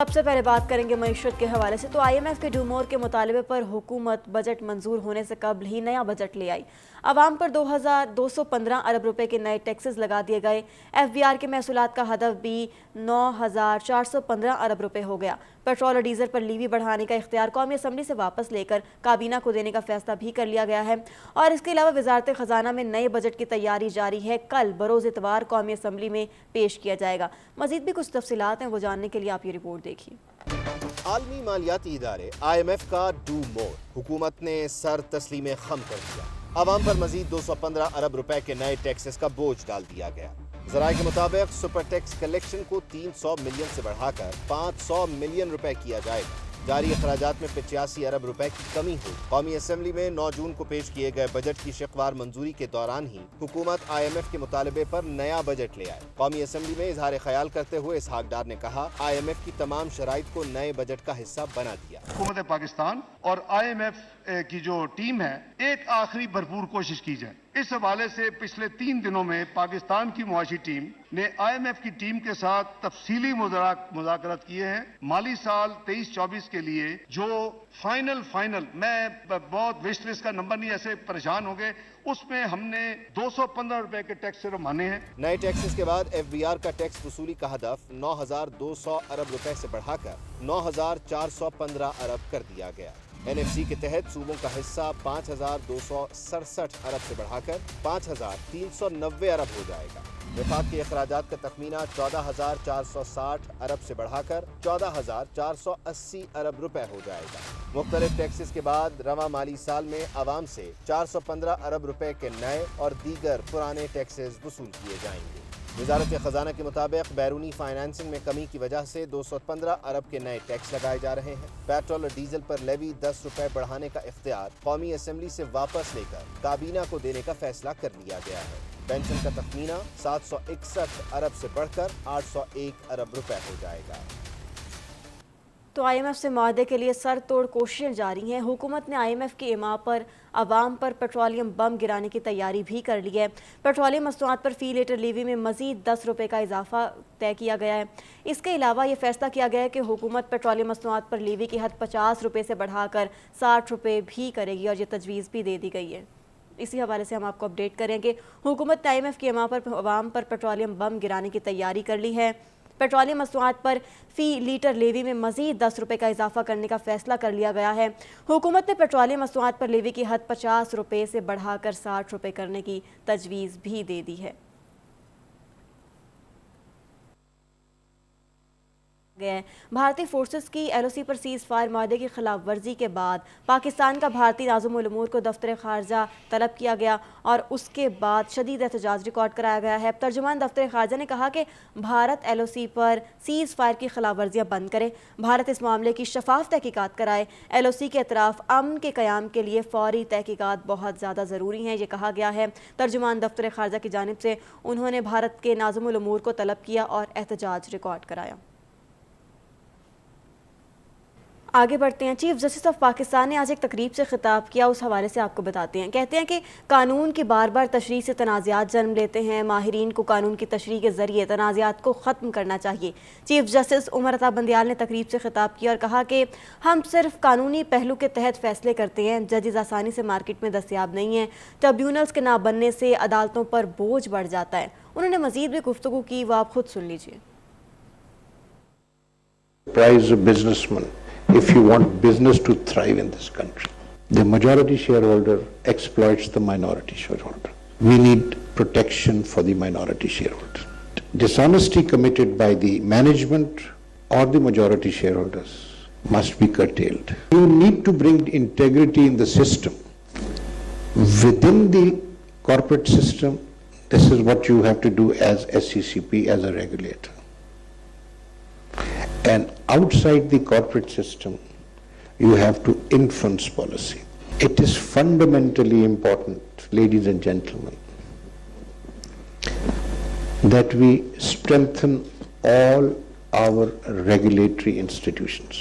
سب سے پہلے بات کریں گے معیشت کے حوالے سے تو IMF کے ڈومور کے مطالبے پر حکومت بجٹ منظور ہونے سے قبل ہی نیا بجٹ لے آئی۔ عوام پر 2215 ارب روپے کے نئے ٹیکسز لگا دیے گئے۔ FBR کے محصولات کا ہدف بھی 9415 ارب روپے ہو گیا۔ پیٹرول اور ڈیزل پر لیوی بڑھانے کا اختیار قومی اسمبلی سے واپس لے کر کابینہ کو دینے کا فیصلہ بھی کر لیا گیا ہے، اور اس کے علاوہ وزارت خزانہ میں نئے بجٹ کی تیاری جاری ہے۔ کل بروز اتوار قومی اسمبلی میں پیش کیا جائے گا۔ مزید بھی کچھ تفصیلات ہیں، وہ جاننے کے لیے آپ یہ رپورٹ دیکھیے۔ عالمی مالیاتی ادارے IMF کا ڈو مور، حکومت نے سر تسلیم خم کر دیا۔ عوام پر مزید 215 ارب روپے کے نئے ٹیکسز کا بوجھ ڈال دیا گیا۔ ذرائع کے مطابق سپر ٹیکس کلیکشن کو 300 ملین سے بڑھا کر 500 ملین روپے کیا جائے گا۔ جاری اخراجات میں 85 ارب روپے کی کمی ہوئی۔ قومی اسمبلی میں 9 جون کو پیش کیے گئے بجٹ کی شقوار منظوری کے دوران ہی حکومت IMF کے مطالبے پر نیا بجٹ لے آئے۔ قومی اسمبلی میں اظہار خیال کرتے ہوئے اسحاق ڈار نے کہا، IMF کی تمام شرائط کو نئے بجٹ کا حصہ بنا دیا۔ حکومت پاکستان اور IMF کی جو ٹیم ہے، ایک آخری بھرپور کوشش کی جائے۔ اس حوالے سے پچھلے 3 دنوں میں پاکستان کی معاشی ٹیم نے IMF کی ٹیم کے ساتھ تفصیلی مذاکرات کیے ہیں۔ مالی سال 23-24 کے لیے جو فائنل میں بہت وش لسٹ کا نمبر نہیں، ایسے پریشان ہو گئے، اس میں ہم نے 215 روپے کے ٹیکس صرف مانے ہیں۔ نئے ٹیکسز کے بعد FBR کا ٹیکس وصولی کا ہدف 9200 ارب روپے سے بڑھا کر 9415 ارب کر دیا گیا۔ NFC کے تحت صوبوں کا حصہ 5267 ارب سے بڑھا کر 5390 ارب ہو جائے گا۔ وفاق کے اخراجات کا تخمینہ 14460 ارب سے بڑھا کر 14480 ارب روپے ہو جائے گا۔ مختلف ٹیکسز کے بعد رواں مالی سال میں عوام سے 415 ارب روپے کے نئے اور دیگر پرانے ٹیکسز وصول کیے جائیں گے۔ وزارت خزانہ کے مطابق بیرونی فائنانسنگ میں کمی کی وجہ سے 215 ارب کے نئے ٹیکس لگائے جا رہے ہیں۔ پیٹرول اور ڈیزل پر لیوی 10 روپے بڑھانے کا اختیار قومی اسمبلی سے واپس لے کر کابینہ کو دینے کا فیصلہ کر لیا گیا ہے۔ پینشن کا تخمینہ 761 ارب سے بڑھ کر 801 ارب روپے ہو جائے گا۔ تو IMF سے معاہدے کے لیے سر توڑ کوششیں جاری ہیں۔ حکومت نے IMF کی اما پر عوام پر پیٹرولیم بم گرانے کی تیاری بھی کر لی ہے۔ پیٹرولیم مصنوعات پر فی لیٹر لیوی میں مزید 10 روپے کا اضافہ طے کیا گیا ہے۔ اس کے علاوہ یہ فیصلہ کیا گیا ہے کہ حکومت پیٹرولیم مصنوعات پر لیوی کی حد 50 روپے سے بڑھا کر 60 روپے بھی کرے گی، اور یہ تجویز بھی دے دی گئی ہے۔ اسی حوالے سے ہم آپ کو اپڈیٹ کریں کہ حکومت نے IMF کی اما پر عوام پر پیٹرولیم بم گرانے کی تیاری کر لی ہے۔ پیٹرولیم مصنوعات پر فی لیٹر لیوی میں مزید 10 روپے کا اضافہ کرنے کا فیصلہ کر لیا گیا ہے۔ حکومت نے پیٹرولیم مصنوعات پر لیوی کی حد 50 روپے سے بڑھا کر 60 روپے کرنے کی تجویز بھی دے دی ہے۔ بھارتی فورسز کی LOC پر سیز فائر معاہدے کی خلاف ورزی کے بعد پاکستان کا بھارتی ناظم الامور کو دفتر خارجہ طلب کیا گیا، اور اس کے بعد شدید احتجاج ریکارڈ کرایا گیا ہے۔ ترجمان دفتر خارجہ نے کہا کہ بھارت LOC پر سیز فائر کی خلاف ورزیاں بند کرے، بھارت اس معاملے کی شفاف تحقیقات کرائے۔ LOC کے اطراف امن کے قیام کے لیے فوری تحقیقات بہت زیادہ ضروری ہیں، یہ کہا گیا ہے۔ ترجمان دفتر خارجہ کی جانب سے انہوں نے بھارت کے ناظم الامور کو طلب کیا اور احتجاج ریکارڈ کرایا۔ آگے بڑھتے ہیں۔ چیف جسٹس آف پاکستان نے آج ایک تقریب سے خطاب کیا، اس حوالے سے آپ کو بتاتے ہیں۔ کہتے ہیں کہ قانون کی بار بار تشریح سے تنازعات جنم لیتے ہیں، ماہرین کو قانون کی تشریح کے ذریعے تنازعات کو ختم کرنا چاہیے۔ چیف جسٹس عمر عطا بندیال نے تقریب سے خطاب کیا اور کہا کہ ہم صرف قانونی پہلو کے تحت فیصلے کرتے ہیں، ججز آسانی سے مارکیٹ میں دستیاب نہیں ہیں، ٹریبیونلز کے نہ بننے سے عدالتوں پر بوجھ بڑھ جاتا ہے۔ انہوں نے مزید بھی گفتگو کی، وہ آپ خود سن لیجئے۔ If you want business to thrive in this country, the majority shareholder exploits the minority shareholder. We need protection for the minority shareholder. Dishonesty committed by the management or the majority shareholders must be curtailed. You need to bring integrity in the system. Within the corporate system, this is what you have to do as SCCP, as a regulator. And outside the corporate system, you have to influence policy. It is fundamentally important, ladies and gentlemen, that we strengthen all our regulatory institutions.